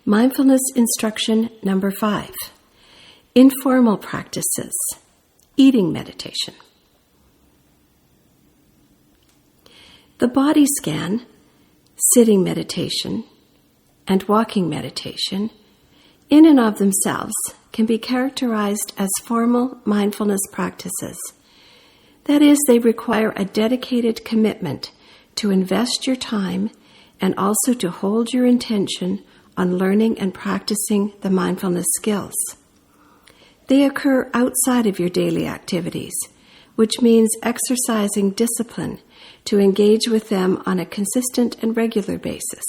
Mindfulness instruction number 5. Informal practices. Eating meditation. The body scan, sitting meditation, and walking meditation, in and of themselves, can be characterized as formal mindfulness practices. That is, they require a dedicated commitment to invest your time and also to hold your intention on learning and practicing the mindfulness skills. They occur outside of your daily activities, which means exercising discipline to engage with them on a consistent and regular basis.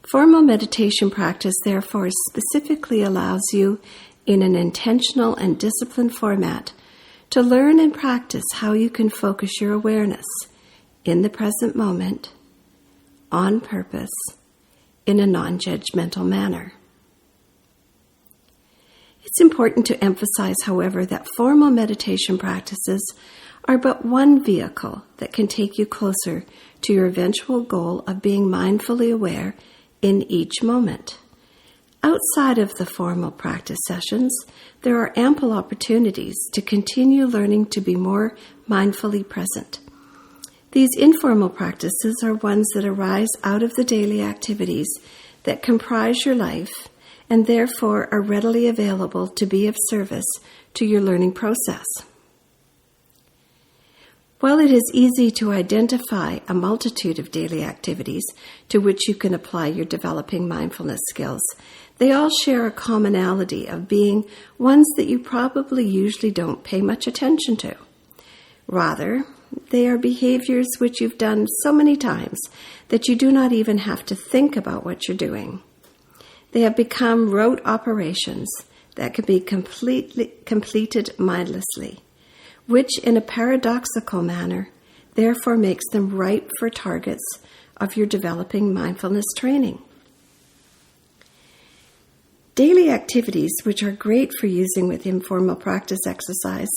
Formal meditation practice, therefore, specifically allows you, in an intentional and disciplined format, to learn and practice how you can focus your awareness in the present moment, on purpose, in a non-judgmental manner. It's important to emphasize, however, that formal meditation practices are but one vehicle that can take you closer to your eventual goal of being mindfully aware in each moment. Outside of the formal practice sessions, there are ample opportunities to continue learning to be more mindfully present. These informal practices are ones that arise out of the daily activities that comprise your life and therefore are readily available to be of service to your learning process. While it is easy to identify a multitude of daily activities to which you can apply your developing mindfulness skills, they all share a commonality of being ones that you probably usually don't pay much attention to. Rather, they are behaviors which you've done so many times that you do not even have to think about what you're doing. They have become rote operations that can be completed mindlessly, which in a paradoxical manner therefore makes them ripe for targets of your developing mindfulness training. Daily activities which are great for using with informal practice exercise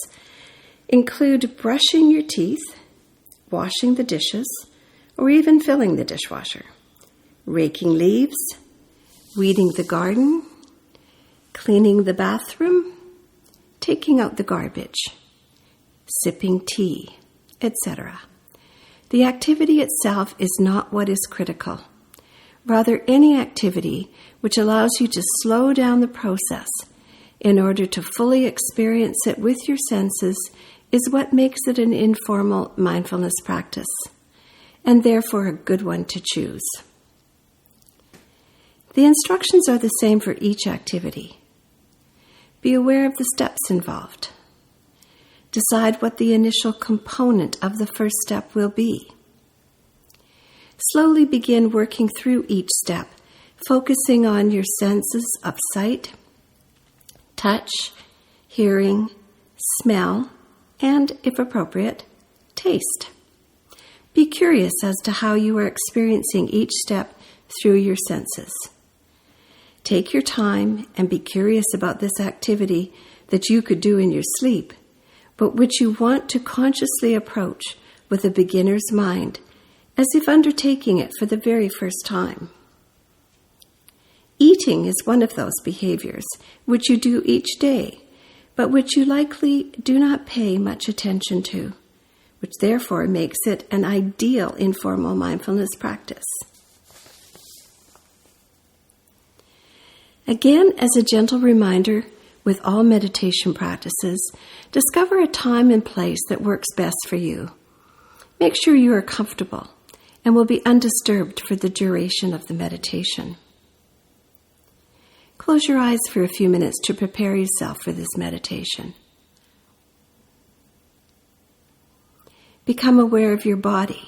include brushing your teeth, washing the dishes, or even filling the dishwasher, raking leaves, weeding the garden, cleaning the bathroom, taking out the garbage, sipping tea, etc. The activity itself is not what is critical. Rather, any activity which allows you to slow down the process in order to fully experience it with your senses is what makes it an informal mindfulness practice, and therefore a good one to choose. The instructions are the same for each activity. Be aware of the steps involved. Decide what the initial component of the first step will be. Slowly begin working through each step, focusing on your senses of sight, touch, hearing, smell, and, if appropriate, taste. Be curious as to how you are experiencing each step through your senses. Take your time and be curious about this activity that you could do in your sleep, but which you want to consciously approach with a beginner's mind, as if undertaking it for the very first time. Eating is one of those behaviors which you do each day, but which you likely do not pay much attention to, which therefore makes it an ideal informal mindfulness practice. Again, as a gentle reminder, with all meditation practices, discover a time and place that works best for you. Make sure you are comfortable and will be undisturbed for the duration of the meditation. Close your eyes for a few minutes to prepare yourself for this meditation. Become aware of your body.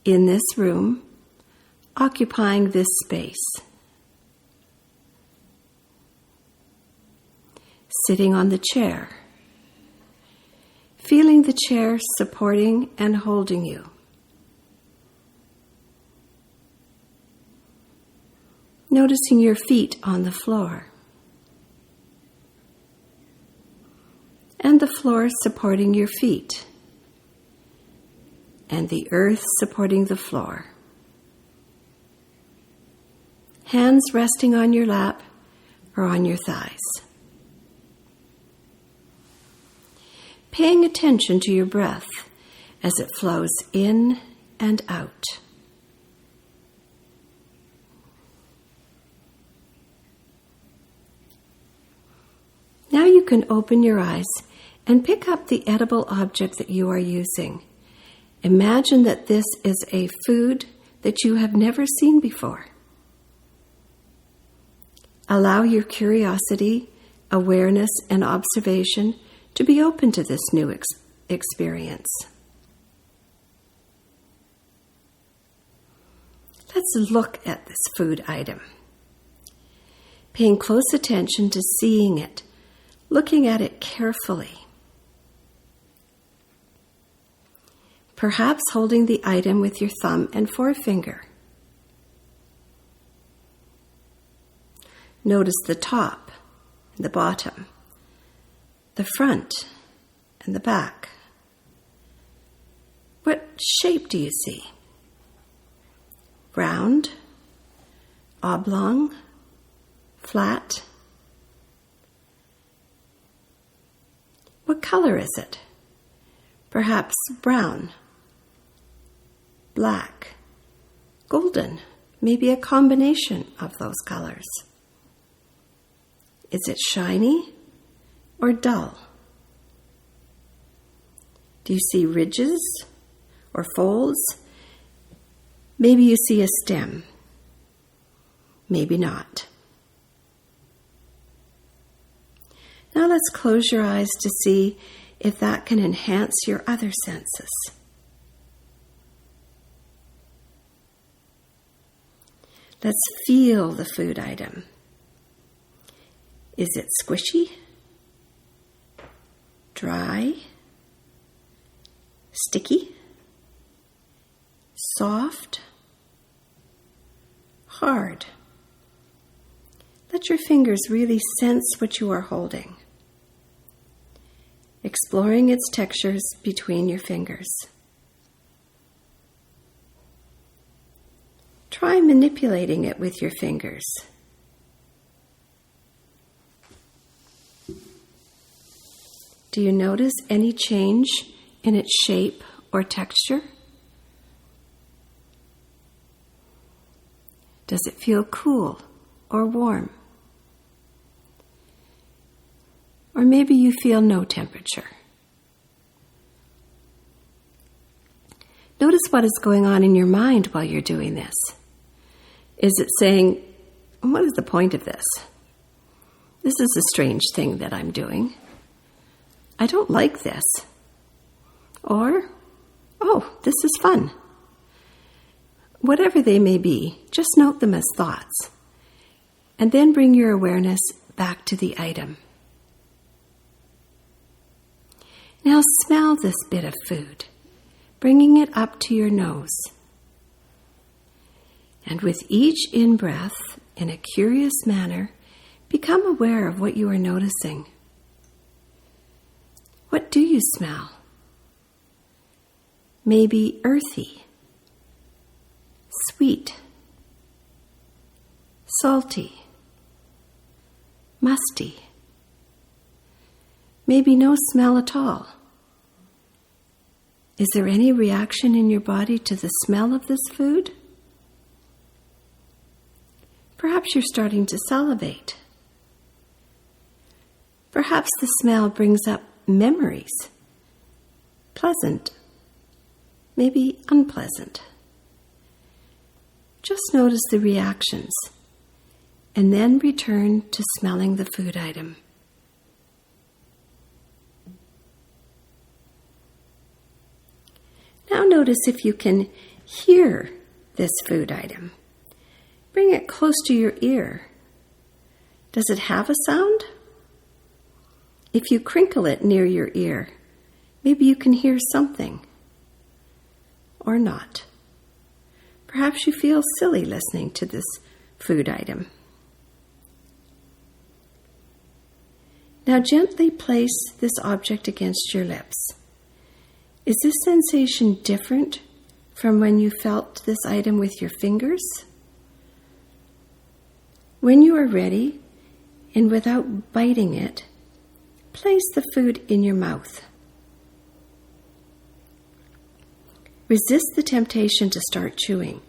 In this room, occupying this space. Sitting on the chair. Feeling the chair supporting and holding you. Noticing your feet on the floor. And the floor supporting your feet. And the earth supporting the floor. hands resting on your lap or on your thighs. Paying attention to your breath as it flows in and out. Now you can open your eyes and pick up the edible object that you are using. Imagine that this is a food that you have never seen before. Allow your curiosity, awareness, and observation to be open to this new experience. Let's look at this food item. Paying close attention to seeing it, looking at it carefully. Perhaps holding the item with your thumb and forefinger. Notice the top and the bottom, the front and the back. What shape do you see? Round, oblong, flat? What color is it? Perhaps brown, black, golden, maybe a combination of those colors. Is it shiny or dull? Do you see ridges or folds? Maybe you see a stem. Maybe not. Now let's close your eyes to see if that can enhance your other senses. Let's feel the food item. Is it squishy? Dry? Sticky? Soft? Hard? Let your fingers really sense what you are holding, exploring its textures between your fingers. Try manipulating it with your fingers. Do you notice any change in its shape or texture? Does it feel cool or warm? Or maybe you feel no temperature. Notice what is going on in your mind while you're doing this. Is it saying, what is the point of this? This is a strange thing that I'm doing. I don't like this. Or, oh, this is fun. Whatever they may be, just note them as thoughts. And then bring your awareness back to the item. Now smell this bit of food, bringing it up to your nose. And with each in-breath, in a curious manner, become aware of what you are noticing. What do you smell? Maybe earthy, sweet, salty, musty. Maybe no smell at all. Is there any reaction in your body to the smell of this food? Perhaps you're starting to salivate. Perhaps the smell brings up memories, pleasant, maybe unpleasant. Just notice the reactions and then return to smelling the food item. Now notice if you can hear this food item. Bring it close to your ear. Does it have a sound? If you crinkle it near your ear, maybe you can hear something. Or not. Perhaps you feel silly listening to this food item. Now gently place this object against your lips. Is this sensation different from when you felt this item with your fingers? When you are ready, and without biting it, place the food in your mouth. Resist the temptation to start chewing.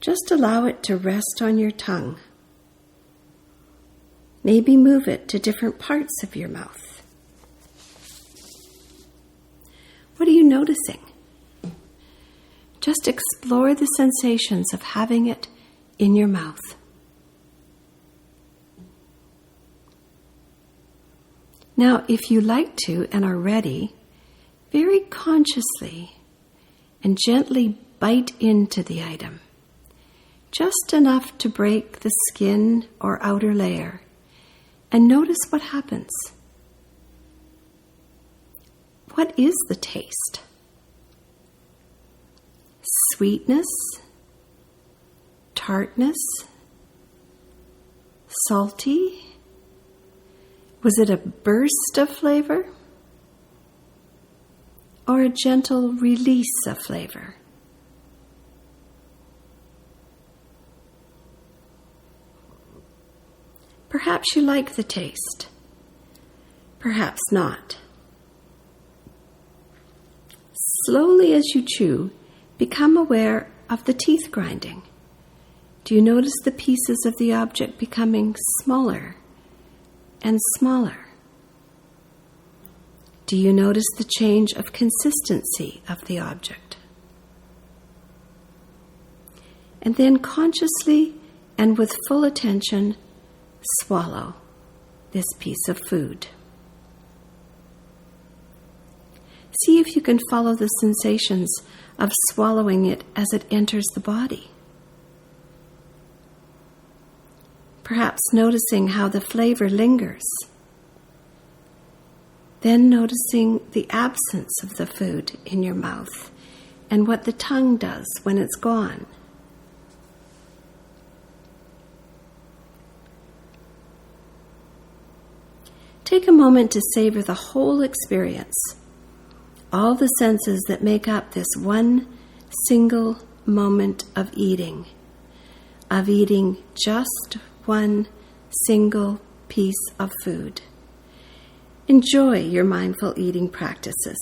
Just allow it to rest on your tongue. Maybe move it to different parts of your mouth. What are you noticing? Just explore the sensations of having it in your mouth. Now, if you like to and are ready, very consciously and gently bite into the item, just enough to break the skin or outer layer, and notice what happens. What is the taste? Sweetness? Tartness? Salty? Was it a burst of flavor? Or a gentle release of flavor? Perhaps you like the taste. Perhaps not. Slowly as you chew, become aware of the teeth grinding. Do you notice the pieces of the object becoming smaller and smaller? Do you notice the change of consistency of the object? And then consciously and with full attention, swallow this piece of food. See if you can follow the sensations of swallowing it as it enters the body. Perhaps noticing how the flavor lingers. Then noticing the absence of the food in your mouth and what the tongue does when it's gone. Take a moment to savor the whole experience, all the senses that make up this one single moment of eating just one single piece of food. Enjoy your mindful eating practices.